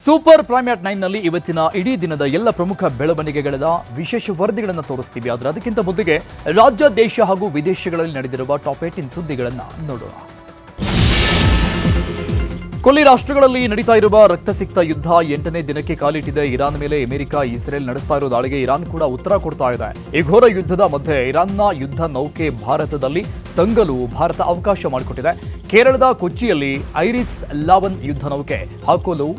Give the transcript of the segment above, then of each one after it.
Super prime at 9 ನಲ್ಲಿ ಇವತ್ತಿನ ಇಡೀ ದಿನದ ಎಲ್ಲ ಪ್ರಮುಖ ಬೆಳವಣಿಗೆಗಳ ವಿಶೇಷ ವರದಿಗಳನ್ನು ತೋರಿಸ್ತೀವಿ. ಆದರೆ ಅದಕ್ಕಿಂತ ಮೊದಲಿಗೆ ರಾಜ್ಯ, ದೇಶ ಹಾಗೂ ವಿದೇಶಗಳಲ್ಲಿ ನಡೆದಿರುವ ಟಾಪ್ 18 ಸುದ್ದಿಗಳನ್ನು ನೋಡೋಣ. ಕೊಲ್ಲಿ ರಾಷ್ಟ್ರಗಳಲ್ಲಿ ನಡೀತಾ ಇರುವ ರಕ್ತಸಿಕ್ತ ಯುದ್ಧ 8ನೇ ದಿನಕ್ಕೆ ಕಾಲಿಟ್ಟಿದೆ. ಇರಾನ್ ಮೇಲೆ ಅಮೆರಿಕ, ಇಸ್ರೇಲ್ ನಡೆಸ್ತಾ ಇರೋ ದಾಳಿಗೆ ಇರಾನ್ ಕೂಡ ಉತ್ತರ ಕೊಡ್ತಾ ಇದೆ. ಈ ಘೋರ ಯುದ್ಧದ ಮಧ್ಯೆ ಇರಾನ್ನ ಯುದ್ಧ ನೌಕೆ ಭಾರತದಲ್ಲಿ ತಂಗಲು ಭಾರತ ಅವಕಾಶ ಮಾಡಿಕೊಟ್ಟಿದೆ. ಕೇರಳದ ಕೊಚ್ಚಿಯಲ್ಲಿ ಐರಿಸ್ 11 ಯುದ್ಧ ನೌಕೆ ಹಾಕಲು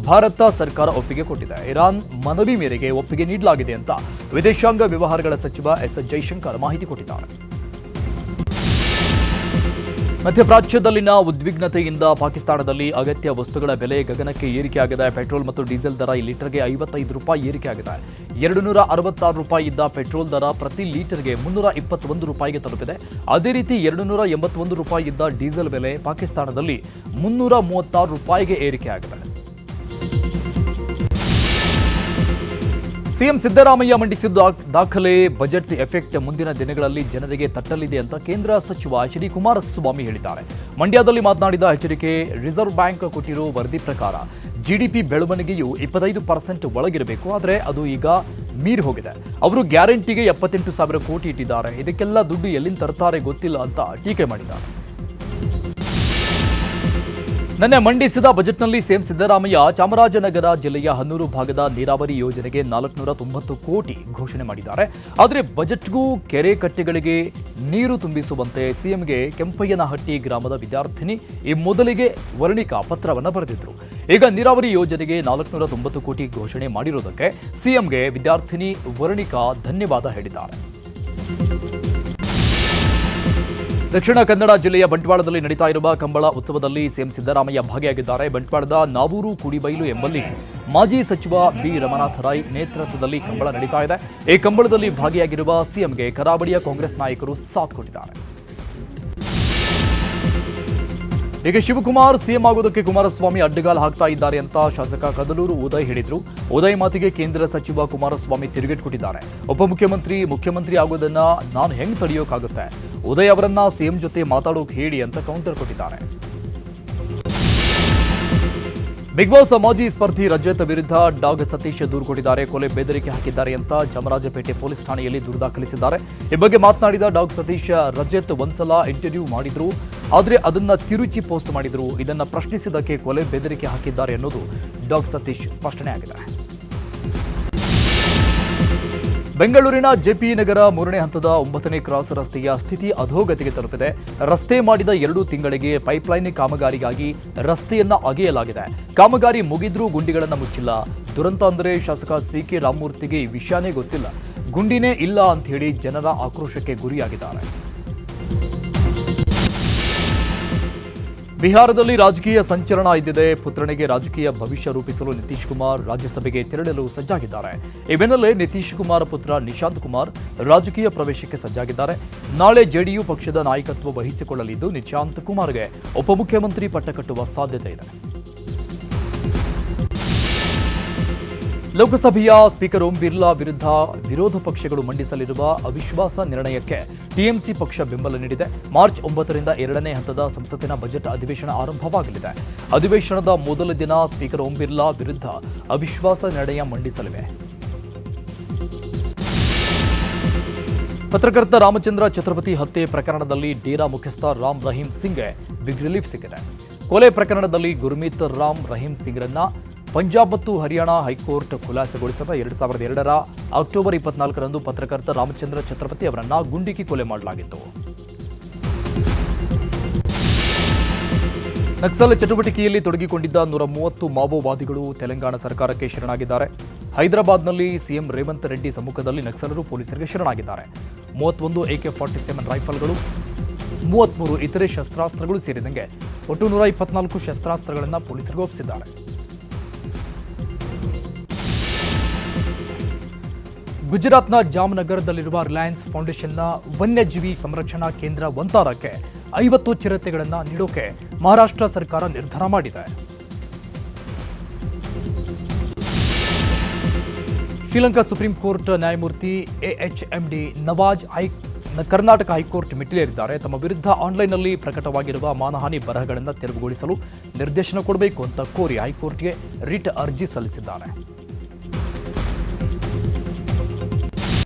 ಭಾರತ ಸರ್ಕಾರ ಒಪ್ಪಿಗೆ ಕೊಟ್ಟಿದೆ. ಇರಾನ್ ಮನವಿ ಮೇರೆಗೆ ಒಪ್ಪಿಗೆ ನೀಡಲಾಗಿದೆ ಅಂತ ವಿದೇಶಾಂಗ ವ್ಯವಹಾರಗಳ ಸಚಿವ ಎಸ್ ಜೈಶಂಕರ್ ಮಾಹಿತಿ ಕೊಟ್ಟಿದ್ದಾರೆ. ಮಧ್ಯಪ್ರಾಚ್ಯದಲ್ಲಿನ ಉದ್ವಿಗ್ನತೆಯಿಂದ ಪಾಕಿಸ್ತಾನದಲ್ಲಿ ಅಗತ್ಯ ವಸ್ತುಗಳ ಬೆಲೆ ಗಗನಕ್ಕೆ ಏರಿಕೆಯಾಗಿದೆ. ಪೆಟ್ರೋಲ್ ಮತ್ತು ಡೀಸೆಲ್ ದರ ಈ ಲೀಟರ್ಗೆ 55 ರೂಪಾಯಿ ಏರಿಕೆಯಾಗಿದೆ. 266 ರೂಪಾಯಿ ಇದ್ದ ಪೆಟ್ರೋಲ್ ದರ ಪ್ರತಿ ಲೀಟರ್ಗೆ 321 ರೂಪಾಯಿಗೆ ತಲುಪಿದೆ. ಅದೇ ರೀತಿ 281 ರೂಪಾಯಿ ಇದ್ದ ಡೀಸೆಲ್ ಬೆಲೆ ಪಾಕಿಸ್ತಾನದಲ್ಲಿ 336 ರೂಪಾಯಿಗೆ ಏರಿಕೆಯಾಗಿದೆ. ಸಿಎಂ ಸಿದ್ದರಾಮಯ್ಯ ಮಂಡಿಸಿದ ದಾಖಲೆ ಬಜೆಟ್ ಎಫೆಕ್ಟ್ ಮುಂದಿನ ದಿನಗಳಲ್ಲಿ ಜನರಿಗೆ ತಟ್ಟಲಿದೆ ಅಂತ ಕೇಂದ್ರ ಸಚಿವ ಶ್ರೀ ಕುಮಾರಸ್ವಾಮಿ ಹೇಳಿದ್ದಾರೆ. ಮಂಡ್ಯದಲ್ಲಿ ಮಾತನಾಡಿದ ಎಚ್ಚರಿಕೆ ರಿಸರ್ವ್ ಬ್ಯಾಂಕ್ ಕೊಟ್ಟಿರೋ ವರದಿ ಪ್ರಕಾರ ಜಿಡಿಪಿ ಬೆಳವಣಿಗೆಯು 25% ಒಳಗಿರಬೇಕು. ಆದರೆ ಅದು ಈಗ ಮೀರಿ ಹೋಗಿದೆ. ಅವರು ಗ್ಯಾರಂಟಿಗೆ 78,000 ಕೋಟಿ ಇಟ್ಟಿದ್ದಾರೆ. ಇದಕ್ಕೆಲ್ಲ ದುಡ್ಡು ಎಲ್ಲಿಂದ ತರ್ತಾರೆ ಗೊತ್ತಿಲ್ಲ ಅಂತ ಟೀಕೆ ಮಾಡಿದ್ದಾರೆ. ನಿನ್ನೆ ಮಂಡಿಸಿದ ಬಜೆಟ್ನಲ್ಲಿ ಸಿಎಂ ಸಿದ್ದರಾಮಯ್ಯ ಚಾಮರಾಜನಗರ ಜಿಲ್ಲೆಯ ಹನ್ನೂರು ಭಾಗದ ನೀರಾವರಿ ಯೋಜನೆಗೆ 490 ಕೋಟಿ ಘೋಷಣೆ ಮಾಡಿದ್ದಾರೆ. ಆದರೆ ಬಜೆಟ್ಗೂ ಕೆರೆ ಕಟ್ಟೆಗಳಿಗೆ ನೀರು ತುಂಬಿಸುವಂತೆ ಸಿಎಂಗೆ ಕೆಂಪಯ್ಯನಹಟ್ಟಿ ಗ್ರಾಮದ ವಿದ್ಯಾರ್ಥಿನಿ ಈ ಮೊದಲಿಗೆ ವರ್ಣಿಕಾ ಪತ್ರವನ್ನು ಬರೆದಿದ್ರು. ಈಗ ನೀರಾವರಿ ಯೋಜನೆಗೆ 490 ಕೋಟಿ ಘೋಷಣೆ ಮಾಡಿರುವುದಕ್ಕೆ ಸಿಎಂಗೆ ವಿದ್ಯಾರ್ಥಿನಿ ವರ್ಣಿಕಾ ಧನ್ಯವಾದ ಹೇಳಿದ್ದಾರೆ. ದಕ್ಷಿಣ ಕನ್ನಡ ಜಿಲ್ಲೆಯ ಬಂಟ್ವಾಳದಲ್ಲಿ ನಡೀತಾ ಇರುವ ಕಂಬಳ ಉತ್ಸವದಲ್ಲಿ ಸಿಎಂ ಸಿದ್ದರಾಮಯ್ಯ ಭಾಗಿಯಾಗಿದ್ದಾರೆ. ಬಂಟ್ವಾಳದ ನಾವೂರು ಕುಡಿಬೈಲು ಎಂಬಲ್ಲಿ ಮಾಜಿ ಸಚಿವ ಬಿ ರಮನಾಥ ರೈ ನೇತೃತ್ವದಲ್ಲಿ ಕಂಬಳ ನಡೀತಾ ಇದೆ. ಈ ಕಂಬಳದಲ್ಲಿ ಭಾಗಿಯಾಗಿರುವ ಸಿಎಂಗೆ ಕರಾವಳಿಯ ಕಾಂಗ್ರೆಸ್ ನಾಯಕರು ಸಾಥ್ ಕೊಟ್ಟಿದ್ದಾರೆ. ಈಗ ಶಿವಕುಮಾರ್ ಸಿಎಂ ಆಗೋದಕ್ಕೆ ಕುಮಾರಸ್ವಾಮಿ ಅಡ್ಡಗಾಲು ಹಾಕ್ತಾ ಇದ್ದಾರೆ ಅಂತ ಶಾಸಕ ಕದಲೂರು ಉದಯ್ ಹೇಳಿದ್ರು. ಉದಯ್ ಮಾತಿಗೆ ಕೇಂದ್ರ ಸಚಿವ ಕುಮಾರಸ್ವಾಮಿ ತಿರುಗೇಟು ಕೊಟ್ಟಿದ್ದಾರೆ. ಮುಖ್ಯಮಂತ್ರಿ ಆಗೋದನ್ನ ನಾನು ಹೆಂಗ್ ತಡೆಯೋಕ್ಕಾಗುತ್ತೆ? ಉದಯ್ ಅವರನ್ನ ಸಿಎಂ ಜೊತೆ ಮಾತಾಡೋಕೆ ಹೇಳಿ ಅಂತ ಕೌಂಟರ್ ಕೊಟ್ಟಿದ್ದಾರೆ. ಬಿಗ್ ಬಾಸ್ ಮಾಜಿ ಸ್ಪರ್ಧಿ ರಜತ್ ವಿರುದ್ಧ ಡಾಗ್ ಸತೀಶ್ ದೂರು ಕೊಟ್ಟಿದ್ದಾರೆ. ಕೊಲೆ ಬೆದರಿಕೆ ಹಾಕಿದ್ದಾರೆ ಅಂತ ಚಾಮರಾಜಪೇಟೆ ಪೊಲೀಸ್ ಠಾಣೆಯಲ್ಲಿ ದೂರು ದಾಖಲಿಸಿದ್ದಾರೆ. ಈ ಬಗ್ಗೆ ಮಾತನಾಡಿದ ಡಾಗ್ ಸತೀಶ್, ರಜತ್ ಒಂದ್ಸಲ ಇಂಟರ್ವ್ಯೂ ಮಾಡಿದ್ರು, ಆದರೆ ಅದನ್ನ ತಿರುಚಿ ಪೋಸ್ಟ್ ಮಾಡಿದ್ರು. ಇದನ್ನ ಪ್ರಶ್ನಿಸಿದ್ದಕ್ಕೆ ಕೊಲೆ ಬೆದರಿಕೆ ಹಾಕಿದ್ದಾರೆ ಅನ್ನೋದು ಡಾಗ್ ಸತೀಶ್ ಸ್ಪಷ್ಟನೆ ಆಗಿದೆ. ಬೆಂಗಳೂರಿನ ಜೆಪಿ ನಗರ 3ನೇ ಹಂತದ 9ನೇ ಕ್ರಾಸ್ ರಸ್ತೆಯ ಸ್ಥಿತಿ ಅಧೋಗತಿಗೆ ತಲುಪಿದೆ. ರಸ್ತೆ ಮಾಡಿದ 2 ತಿಂಗಳಿಗೆ ಪೈಪ್ಲೈನ್ ಕಾಮಗಾರಿಗಾಗಿ ರಸ್ತೆಯನ್ನ ಅಗೆಯಲಾಗಿದೆ. ಕಾಮಗಾರಿ ಮುಗಿದ್ರೂ ಗುಂಡಿಗಳನ್ನು ಮುಚ್ಚಿಲ್ಲ. ದುರಂತ ಅಂದರೆ ಶಾಸಕ ಸಿಕೆ ರಾಮಮೂರ್ತಿಗೆ ಈ ವಿಷಯನೇ ಗೊತ್ತಿಲ್ಲ, ಗುಂಡಿನೇ ಇಲ್ಲ ಅಂತ ಹೇಳಿ ಜನರ ಆಕ್ರೋಶಕ್ಕೆ ಗುರಿಯಾಗಿದ್ದಾರೆ. ಬಿಹಾರದಲ್ಲಿ ರಾಜಕೀಯ ಸಂಚಲನ ಇದ್ದಿದೆ. ಪುತ್ರನಿಗೆ ರಾಜಕೀಯ ಭವಿಷ್ಯ ರೂಪಿಸಲು ನಿತೀಶ್ ಕುಮಾರ್ ರಾಜ್ಯಸಭೆಗೆ ತೆರಳಲು ಸಜ್ಜಾಗಿದ್ದಾರೆ. ಈ ಬೆನ್ನಲ್ಲೇ ನಿತೀಶ್ ಕುಮಾರ್ ಪುತ್ರ ನಿಶಾಂತ್ ಕುಮಾರ್ ರಾಜಕೀಯ ಪ್ರವೇಶಕ್ಕೆ ಸಜ್ಜಾಗಿದ್ದಾರೆ. ನಾಳೆ ಜೆಡಿಯು ಪಕ್ಷದ ನಾಯಕತ್ವ ವಹಿಸಿಕೊಳ್ಳಲಿದ್ದು ನಿಶಾಂತ್ ಕುಮಾರ್ಗೆ ಉಪಮುಖ್ಯಮಂತ್ರಿ ಪಟ್ಟ ಕಟ್ಟುವ ಸಾಧ್ಯತೆ ಇದೆ. ಲೋಕಸಭೆಯ ಸ್ಪೀಕರ್ ಓಂ ಬಿರ್ಲಾ ವಿರುದ್ಧ ವಿರೋಧ ಪಕ್ಷಗಳು ಮಂಡಿಸಲಿರುವ ಅವಿಶ್ವಾಸ ನಿರ್ಣಯಕ್ಕೆ ಟಿಎಂಸಿ ಪಕ್ಷ ಬೆಂಬಲ ನೀಡಿದೆ. ಮಾರ್ಚ್ 9ರಿಂದ 2ನೇ ಹಂತದ ಸಂಸತ್ತಿನ ಬಜೆಟ್ ಅಧಿವೇಶನ ಆರಂಭವಾಗಲಿದೆ. ಅಧಿವೇಶನದ ಮೊದಲ ದಿನ ಸ್ಪೀಕರ್ ಓಂ ಬಿರ್ಲಾ ವಿರುದ್ಧ ಅವಿಶ್ವಾಸ ನಿರ್ಣಯ ಮಂಡಿಸಲಿವೆ. ಪತ್ರಕರ್ತ ರಾಮಚಂದ್ರ ಛತ್ರಪತಿ ಹತ್ಯೆ ಪ್ರಕರಣದಲ್ಲಿ ಡೇರಾ ಮುಖ್ಯಸ್ಥ ರಾಮ್ ರಹೀಂ ಸಿಂಗ್ಗೆ ಬಿಗ್ ರಿಲೀಫ್ ಸಿಕ್ಕಿದೆ. ಕೊಲೆ ಪ್ರಕರಣದಲ್ಲಿ ಗುರ್ಮೀತ್ ರಾಮ್ ರಹೀಂ ಸಿಂಗ್ರನ್ನ ಪಂಜಾಬ್ ಮತ್ತು ಹರಿಯಾಣ ಹೈಕೋರ್ಟ್ ಖುಲಾಸೆಗೊಳಿಸಿದ 2002ರ ಅಕ್ಟೋಬರ್ 24ರಂದು ಪತ್ರಕರ್ತ ರಾಮಚಂದ್ರ ಛತ್ರಪತಿ ಅವರನ್ನ ಗುಂಡಿಕ್ಕಿ ಕೊಲೆ ಮಾಡಲಾಗಿತ್ತು. ನಕ್ಸಲ್ ಚಟುವಟಿಕೆಯಲ್ಲಿ ತೊಡಗಿಕೊಂಡಿದ್ದ 130 ಮಾವೋವಾದಿಗಳು ತೆಲಂಗಾಣ ಸರ್ಕಾರಕ್ಕೆ ಶರಣಾಗಿದ್ದಾರೆ. ಹೈದರಾಬಾದ್ನಲ್ಲಿ ಸಿಎಂ ರೇವಂತ್ ರೆಡ್ಡಿ ಸಮ್ಮುಖದಲ್ಲಿ ನಕ್ಸಲರು ಪೊಲೀಸರಿಗೆ ಶರಣಾಗಿದ್ದಾರೆ. 31 AK-47 ರೈಫಲ್ಗಳು, 33 ಇತರೆ ಶಸ್ತ್ರಾಸ್ತ್ರಗಳು ಸೇರಿದಂತೆ ಒಟ್ಟು 124 ಶಸ್ತ್ರಾಸ್ತ್ರಗಳನ್ನು ಪೊಲೀಸರಿಗೆ ಒಪ್ಪಿಸಿದ್ದಾರೆ. ಗುಜರಾತ್ನ ಜಾಮ್ನಗರದಲ್ಲಿರುವ ರಿಲಯನ್ಸ್ ಫೌಂಡೇಶನ್ನ ವನ್ಯಜೀವಿ ಸಂರಕ್ಷಣಾ ಕೇಂದ್ರ ವಂತಾರಕ್ಕೆ 50 ಚಿರತೆಗಳನ್ನು ನೀಡೋಕೆ ಮಹಾರಾಷ್ಟ್ರ ಸರ್ಕಾರ ನಿರ್ಧಾರ ಮಾಡಿದೆ. ಶ್ರೀಲಂಕಾ ಸುಪ್ರೀಂ ಕೋರ್ಟ್ ನ್ಯಾಯಮೂರ್ತಿ AHMD ನವಾಜ್ ಕರ್ನಾಟಕ ಹೈಕೋರ್ಟ್ ಮೆಟ್ಟಿಲೇರಿದ್ದಾರೆ. ತಮ್ಮ ವಿರುದ್ಧ ಆನ್ಲೈನ್ನಲ್ಲಿ ಪ್ರಕಟವಾಗಿರುವ ಮಾನಹಾನಿ ಬರಹಗಳನ್ನು ತೆರವುಗೊಳಿಸಲು ನಿರ್ದೇಶನ ಕೊಡಬೇಕು ಅಂತ ಕೋರಿ ಹೈಕೋರ್ಟ್ಗೆ ರಿಟ್ ಅರ್ಜಿ ಸಲ್ಲಿಸಿದ್ದಾರೆ.